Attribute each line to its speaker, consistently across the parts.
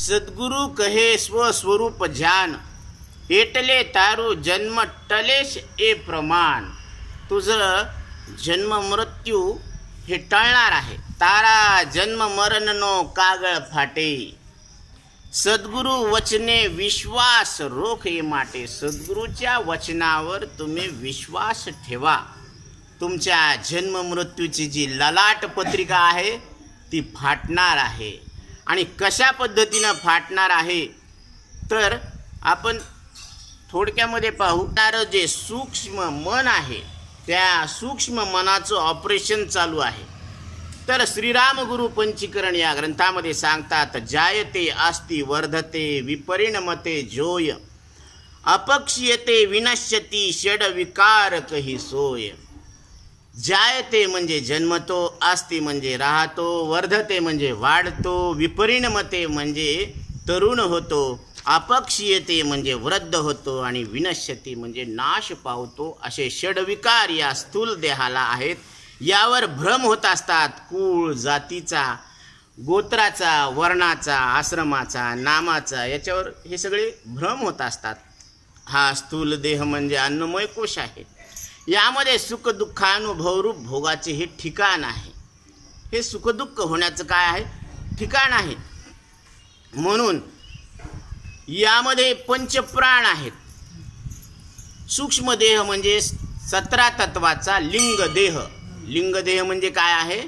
Speaker 1: सद्गुरु कहे स्वस्वरूप जान, एटले तारू जन्म टलेश ए प्रमाण. तुझं जन्म मृत्यू हे टळणार आहे. तारा जन्म मरण नो कागळ फाटे, सद्गुरु वचने विश्वास रोखे माटे. सद्गुरूच्या वचनावर तुम्ही विश्वास ठेवा. तुमच्या जन्म मृत्यूची जी ललाट पत्रिका आहे ती फाटणार आहे. आणि कशा पद्धतीनं फाटणार आहे तर आपण थोडक्यामध्ये पाहू. जे सूक्ष्म मन आहे त्या सूक्ष्म मनाचं ऑपरेशन चालू आहे. तर श्रीराम गुरु पंचीकरण या ग्रंथामध्ये सांगतात, जायते अस्ति वर्धते विपरिणमते जोय, अपक्ष्यते विनश्यती षड विकार कही सोय. जायते म्हणजे जन्मतो, अस्ति म्हणजे राहतो, वर्धते म्हणजे वाढतो, विपरिणमते म्हणजे तरुण होतो, अपक्ष्यते म्हणजे वृद्ध होतो आणि विनश्यती म्हणजे नाश पावतो. असे षडविकार या स्थूल देहाला आहेत. यावर भ्रम होत असतात. कुळ, जातीचा, गोत्राचा, वर्णाचा, आश्रमाचा, नामाचा, याच्यावर हे सगळे भ्रम होत असतात. हा स्थूल देह म्हणजे अन्नमय कोश आहे. यामध्ये सुखदुःखानुभवरूप भोगाचे हे ठिकाण आहे. हे सुखदुःख होण्याचं काय आहे? ठिकाण आहे. म्हणून यामध्ये पंचप्राण आहेत. सूक्ष्म देह म्हणजे 17 तत्वाचा लिंग देह. लिंग देह म्हणजे काय आहे?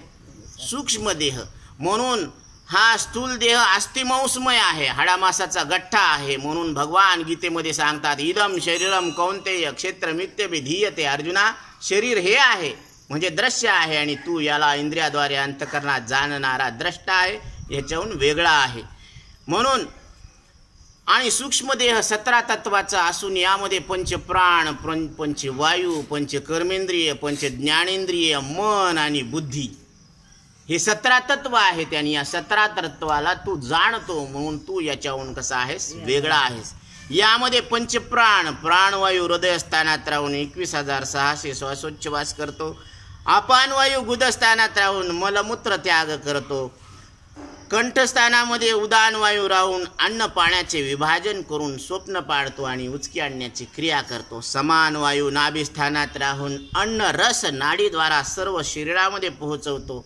Speaker 1: सूक्ष्म देह. म्हणून हा स्थूल देह अस्थिमंसमय आहे, हाडामासाचा गठ्ठा आहे. म्हणून भगवान गीतेमध्ये सांगतात, इदम शरीरम कौंतेय क्षेत्रमित्यभिधीयते. अर्जुना, शरीर हे आहे म्हणजे दृश्य आहे आणि तू याला इंद्रियाद्वारे अंतःकरणात जाणणारा द्रष्टा आहे, याच्याहून वेगळा आहे. म्हणून आणि सूक्ष्मदेह 17 तत्वाचा असून यामध्ये पंचप्राण, पंचवायू, पंचकर्मेंद्रिय, पंचज्ञानेंद्रिय, मन आणि बुद्धी हे 17 तत्व आहेत. आणि या 17 तत्वाला तू जाणतो म्हणून तू याच्याहून कसा आहेस? वेगळा आहेस. यामध्ये पंचप्राण, प्राणवायू हृदयस्थानात राहून 21,600 श्वासोच्छवास करतो. अपानवायू गुदस्थानात राहून मलमूत्र त्याग करतो. कंठस्थानामध्ये उदान वायू राहून अन्न पाण्याचे विभाजन करून स्वप्न पाडतो आणि उचकी आणण्याची क्रिया करतो. समान वायू नाभिस्थानात राहून अन्न रस नाडीद्वारा सर्व शरीरामध्ये पोहोचवतो.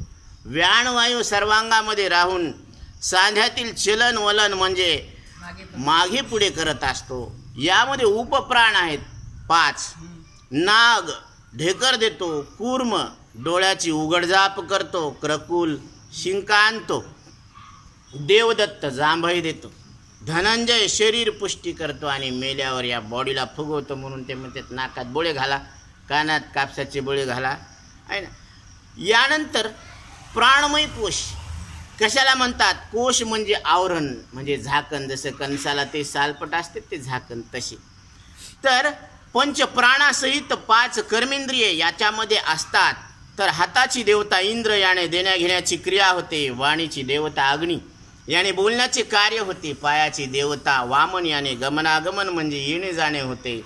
Speaker 1: व्यानवायू सर्वांगामध्ये राहून सांध्यातील चलन वलन म्हणजे मागे पुढे करत असतो. यामध्ये उपप्राण आहेत 5. नाग ढेकर देतो. कूर्म डोळ्याची उघडझाप करतो. क्रकुल शिंका आणतो. देवदत्त जांभई देतो. धनंजय शरीर पुष्टी करतो आणि मेल्यावर या बॉडीला फुगवतो. म्हणून ते म्हणतात नाकात बोळे घाला, कानात कापसाचे बोळे घाला आहे ना. यानंतर प्राणमय कोश. कशाला म्हणतात? कोश म्हणजे आवरण म्हणजे झाकण. जसं कणसाला ते सालपट असते ते झाकण तसे. तर पंचप्राणासहित 5 कर्मेंद्रिय याच्यामध्ये असतात. तर हाताची देवता इंद्र याने देण्या घेण्याची क्रिया होते. वाणीची देवता अग्नी याने बोलण्याचे कार्य होते. पायाची देवता वामन याने गमनागमन म्हणजे येणे जाणे होते.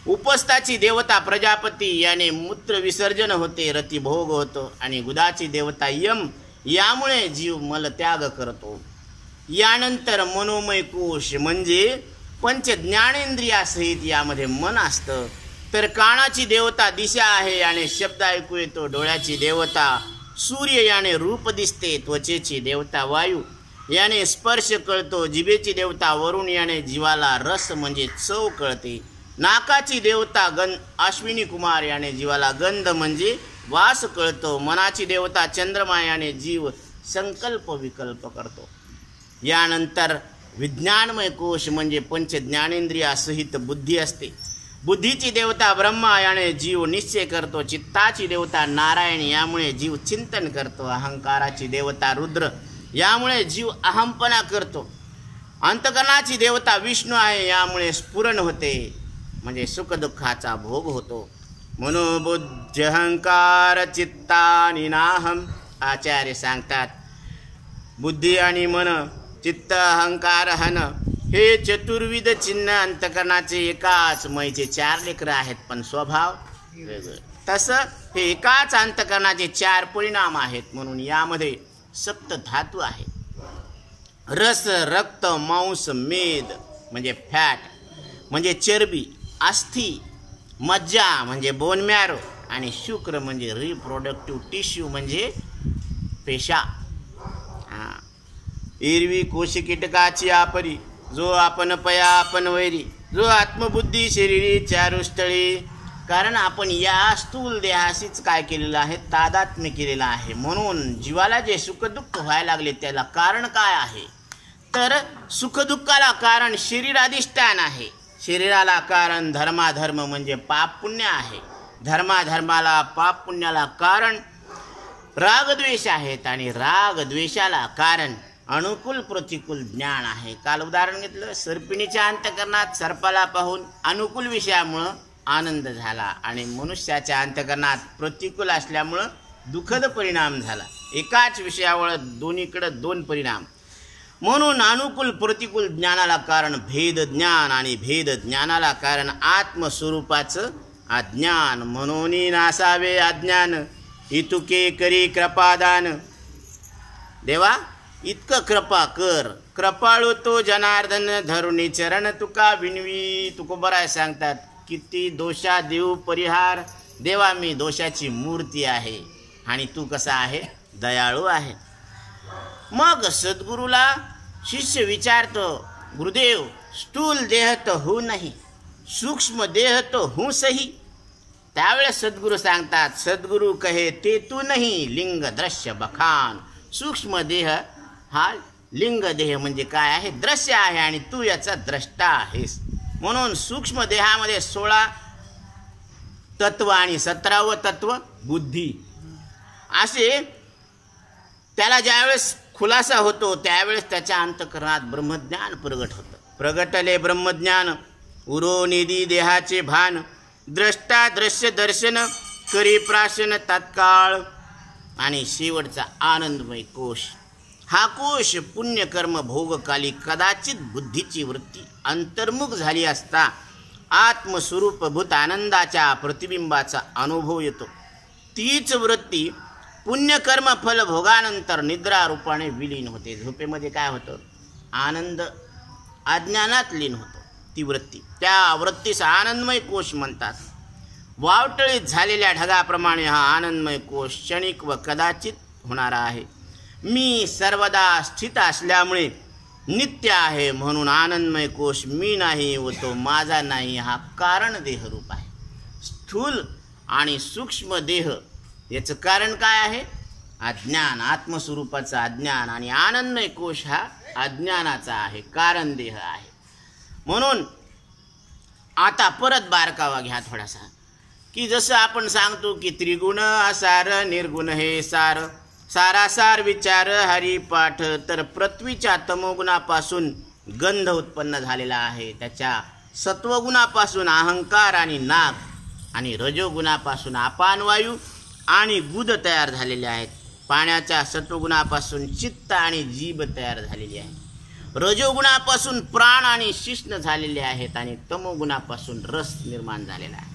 Speaker 1: उपस्थाची देवता प्रजापती याने मूत्र विसर्जन होते, रतिभोग होतो. आणि गुदाची देवता यम यामुळे जीव मलत्याग करतो. यानंतर मनोमय कोश म्हणजे पंचज्ञानेंद्रियासहित यामध्ये मन असतं. तर कानाची देवता दिशा आहे याने शब्द ऐकू येतो. डोळ्याची देवता सूर्य याने रूप दिसते. त्वचेची देवता वायू याने स्पर्श कळतो. जिभेची देवता वरुण याने जीवाला रस म्हणजे चव कळते. नाकाची देवता अश्विनी कुमार याने जीवाला गंध म्हणजे वास कळतो. मनाची देवता चंद्रमा याने जीव संकल्प विकल्प करतो. यानंतर विज्ञानमय कोश म्हणजे पंचज्ञानेंद्रियासहित बुद्धी असते. बुद्धीची देवता ब्रह्मा याने जीव निश्चय करतो. चित्ताची देवता नारायण यामुळे जीव चिंतन करतो. अहंकाराची देवता रुद्र यामुळे जीव अहंपणा करतो. अंतकरणाची देवता विष्णू आहे यामुळे स्फुरण होते म्हणजे सुखदुःखाचा भोग होतो. मनोबुद्धी अहंकार चित्तानि नाहम. आचार्य सांगतात बुद्धी आणि मन, चित्त, अहंकार, हन हे चतुर्विध चिन्ह अंतकरणाचे एकाच मैचे 4 लेकरं आहेत पण स्वभाव वेगळे. तसं हे एकाच अंतकरणाचे 4 परिणाम आहेत. म्हणून यामध्ये सप्त धातू आहे. रस रक्त मांस मेद म्हणजे फॅट म्हणजे चरबी, अस्थी, मज्जा म्हणजे बोन मॅरो आणि शुक्र म्हणजे रिप्रोडक्टिव्ह टिश्यू म्हणजे पेशा. एरवी कोश कीटकाची आपरी, जो आपण पया आपण वैरी, जो आत्मबुद्धी शरीरी चारुस्थळी. कारण आपण या स्थूल देहाशीच काय केलेलं आहे, तादात्म्य केलेलं आहे. म्हणून जीवाला जे सुखदुःख व्हायला लागले त्याला कारण काय आहे, तर सुखदुःखाला कारण शरीराधिष्ठान आहे. शरीराला कारण धर्माधर्म म्हणजे पाप पुण्य आहे. धर्माधर्माला पाप पुण्याला कारण रागद्वेष आहेत आणि रागद्वेषाला कारण अनुकूल प्रतिकूल ज्ञान आहे. काल उदाहरण घेतलं, सर्पिणीच्या अंतकरणात सर्पाला पाहून अनुकूल विषयामुळं आनंद झाला आणि मनुष्याच्या अंतकरणात प्रतिकूल असल्यामुळं दुःखद परिणाम झाला. एकाच विषयावर दोन्हीकडे दोन परिणाम. म्हणून अनुकूल प्रतिकूल ज्ञानाला कारण भेद ज्ञान आणि भेद ज्ञानाला कारण आत्मस्वरूपाचं अज्ञान. म्हणून नासावे अज्ञान इतुके करी कृपादान. देवा इतकं कृपा कर, कृपाळू तो जनार्दन धरुणी चरण तुका विनवी. तुकोबराय सांगतात, किती दोषा देऊ परिहार. देवा मी दोषाची मूर्ती आहे आणि तू कसा आहे, दयाळू आहे. मग सद्गुरूला शिष्य विचारतो, गुरुदेव स्थूल देह तो हूँ नहीं, सूक्ष्म देह तो हूँ सही. त्यावेळेस सद्गुरू सांगतात, सद्गुरू कहे ते तू नाही लिंग दृश्य बखान. सूक्ष्म देह हा लिंग देह म्हणजे काय आहे, दृश्य आहे आणि तू याचा द्रष्टा आहेस. म्हणून सूक्ष्म देहामध्ये 16 तत्व आणि 17वं तत्व बुद्धी असे. त्याला ज्यावेळेस खुलासा होतो त्यावेळेस त्याच्या अंतःकरणात ब्रह्मज्ञान प्रगट होतं. प्रगटले ब्रह्मज्ञान उरो निधी देहाचे भान. द्रष्टा दृश्य दर्शन करी प्राशन तात्काळ. आणि शेवटचा आनंदमय कोश. हा कोश पुण्यकर्म भोगकाली कदाचित बुद्धीची वृत्ती अंतर्मुख झाली असता आत्मस्वरूपभूत आनंदाच्या प्रतिबिंबाचा अनुभव येतो. तीच वृत्ती पुण्यकर्म फल भोगानंतर निद्रा रूपाने विलीन होते. झोपेमध्ये काय होतं, आनंद अज्ञानात लीन होतो ती वृत्ती. त्या वृत्तीस आनंदमय कोश म्हणतात. वावटळीत झालेल्या ढगाप्रमाणे हा आनंदमय कोश क्षणिक व कदाचित होणारा आहे. मी सर्वदा स्थित असल्यामुळे नित्य आहे. म्हणून आनंदमय कोश मी नाही व तो माझा नाही, हा कारण देहरूप आहे. स्थूल आणि सूक्ष्म देह याचं कारण काय आहे, अज्ञान, आत्मस्वरूपाचं अज्ञान. आणि आनंदमय कोश हा अज्ञानाचा आहे, कारण देह आहे. म्हणून आता परत बारकावा घ्या थोडासा, की जसं आपण सांगतो की त्रिगुण असार निर्गुण हे सार, सारासार विचार हरिपाठ. तर पृथ्वीच्या तमोगुणापासून गंध उत्पन्न झालेला आहे. त्याच्या सत्वगुणापासून अहंकार आणि नाग आणि रजोगुणापासून अपानवायू आणि गुद तयार झालेले आहेत. पाण्याच्या सत्वगुणापासून चित्त आणि जीभ तयार झालेली आहे. रजोगुणापासून प्राण आणि शिष्ण झालेले आहेत आणि तमोगुणापासून रस निर्माण झालेला आहे.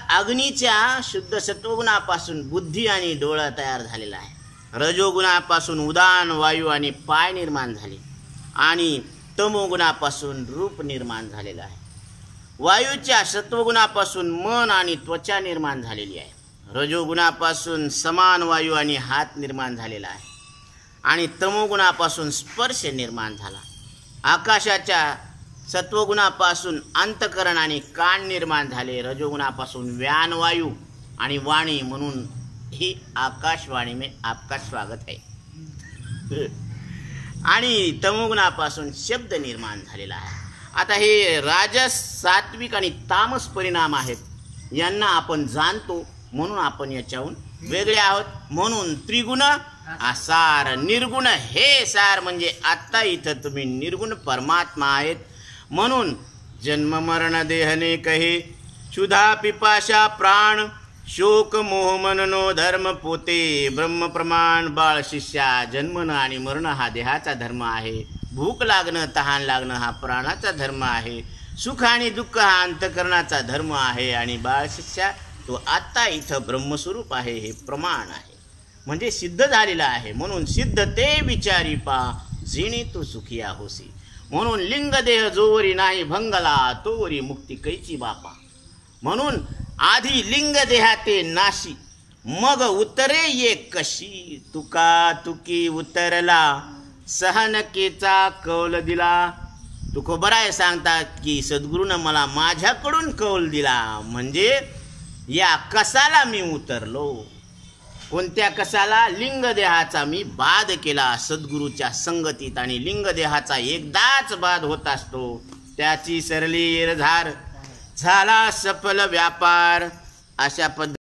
Speaker 1: अग्नीच्या शुद्ध सत्वगुणापासून बुद्धी आणि डोळा तयार झालेला आहे. रजोगुणापासून उदान वायू आणि पाय निर्माण झाले आणि तमोगुणापासून रूप निर्माण झालेलं आहे. वायूच्या सत्वगुणापासून मन आणि त्वचा निर्माण झालेली आहे. रजोगुणापासून समान वायू आणि हात निर्माण झालेला आहे आणि तमोगुणापासून स्पर्श निर्माण झाला. आकाशाच्या सत्वगुणापासून अंतकरण आणि कान निर्माण झाले. रजोगुणापासून व्यान वायू आणि वाणी, म्हणून ही आकाशवाणी में आपका स्वागत है. आणि तमोगुणापासून शब्द निर्माण झालेला आहे. आता हे राजस, सात्विक आणि तामस परिणाम आहेत. यांना आपण जाणतो म्हणून आपण याच्याहून वेगळे आहोत. म्हणून त्रिगुण असार निर्गुण हे सार, म्हणजे आत्ता इथं तुम्ही निर्गुण परमात्मा आहेत. म्हणून जन्म मरण देहने कहे, क्षुधा पिपाशा प्राण, शोक मोह मननो धर्म पोते, ब्रह्म प्रमाण बाळ शिष्या. जन्मणं आणि मरण हा देहाचा धर्म आहे. भूक लागणं तहान लागणं हा प्राणाचा धर्म आहे. सुख आणि दुःख हा अंतकरणाचा धर्म आहे. आणि बाळ शिष्या तो आत्ता इथं ब्रह्मस्वरूप आहे, हे प्रमाण आहे, म्हणजे सिद्ध झालेलं आहे. म्हणून सिद्ध ते विचारी पा, जिणी तू सुखिया होसी. म्हणून लिंगदेह जोवरी नाही भंगला तोवरी मुक्ती कैची बापा. म्हणून आधी लिंगदेहाते नाशी मग उतरे ये कशी. तुका तुकी उतरला सहनकेचा कौल दिला. तुकोबराय सांगतात की सद्गुरूनं मला माझ्याकडून कौल दिला म्हणजे या कसाला मी उतरलो. कोणत्या कसाला? लिंगदेहाचा मी बाध केला सद्गुरूच्या संगतीत. आणि लिंगदेहाचा एकदाच बाध होत असतो. त्याची सरली एरधार झाला सफल व्यापार. अशा पद्धती